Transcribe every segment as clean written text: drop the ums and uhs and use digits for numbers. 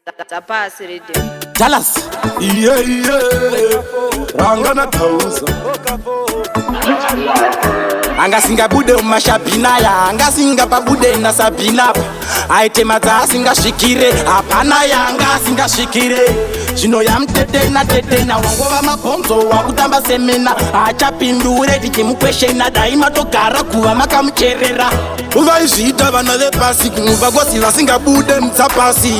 Tapasi rhythm. Dallas. Yeah, Rangana Tausa. Angasinga bude umashabina ya angasinga babude na sabina aitema za singa shikire hapana ya angasinga shikire Jino ya mtete na wangova mabonzo wakutamba semena achapindure tichimukweshe na daima togara kuwa makamucherera Uvaishita vana vepasi kumuva kwasi vasinga bude mtsapasi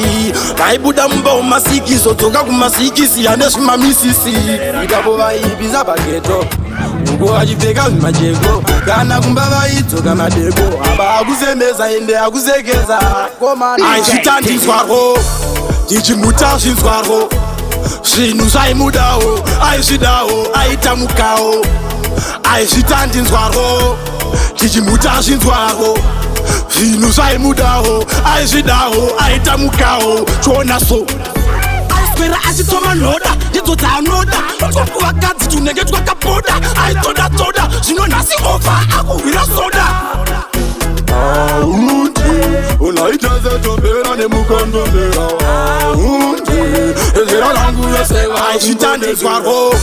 vaibuda mumba umasikisi odzoka kumasikisi anezvimamisisi ikavo vaibiza pageto uko achipfeka zvimajeko kana kumba vaidzoka madeko ava akusemeza ende akusekeza aizvitandinzwarwo tichimuta zvinzwarwo zvinhu zvaimudawo aizvidawo aitamukawo aizvitandinzwarwo tichimuta zvinzwarwo zvinhu zvaimudawo aizvidawo aitamukawo chonaso aiswera achitoma nhoda ndidzo dzaanoda vakadzi tunenge twakaboda aitodatoda zvino nhasi ofa akuhwira soda unaita zetombera nemukondombera ezera rangu veseva aizvitandinzwarwo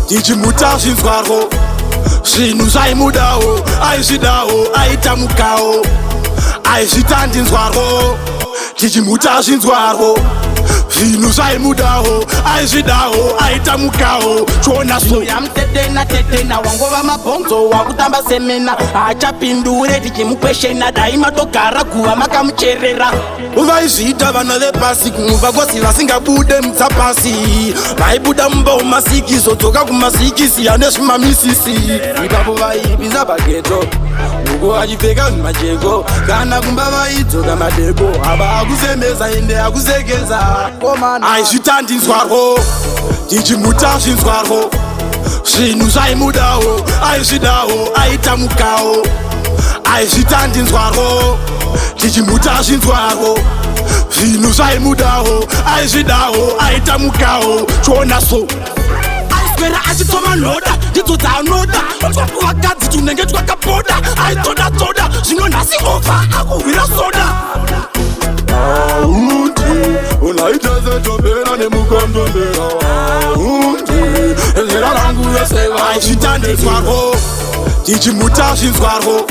tichimuta zvinzwarwo zvinhu zvaimudawo aizvidawo aitamukawo aizvitandinzwarwo tichimuta zvinzwarwo zvinhu zvaimudawo aizvidawo aitamukawo chonaso yamtetena wangova mabhonzo wakutamba semena achapindure tichimukweshena daima togara kuva makamucherera vaizviita vana vepasi kumuva kwasi vasingabude mutsapasi vaibuda mumba umasikisi odzoka kumasikisi anezvimamisisi ipapo vaibisa pageto uko vachipfeka zvimajeko kana kumba vaidzoka madeko ava akusemeza ende akusekeza aizvitandinzwarwo tichimuta zvinzwarwo zvinhu zvaimudawo aizvidawo aitamukawo aizvitandinzwarwo tichimuta zvinzwarwo zvinhu zvaimudawo aizvidawo aitamukawo chonaso aiswera achitoma nhoda ndidzo dzaanoda vakadzi tunenge twakaboda aitodatoda zvino nhasi ofa akuhwira soda unaita zetombera nemukondombera ezera rangu veseva aizvitandinzwarwo tichimuta zvinzwarwo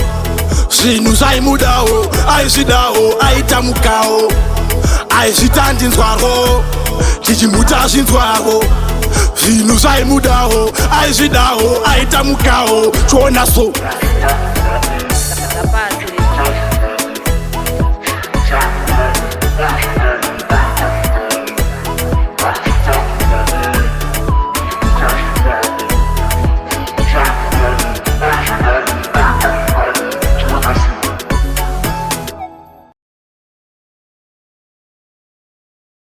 zvinhu zvaimudawo aizvidawo aitamukawo aizvitandinzwarwo tichimuta zvinzwarwo zvinhu zvaimudawo aizvidawo aitamukawo chonaso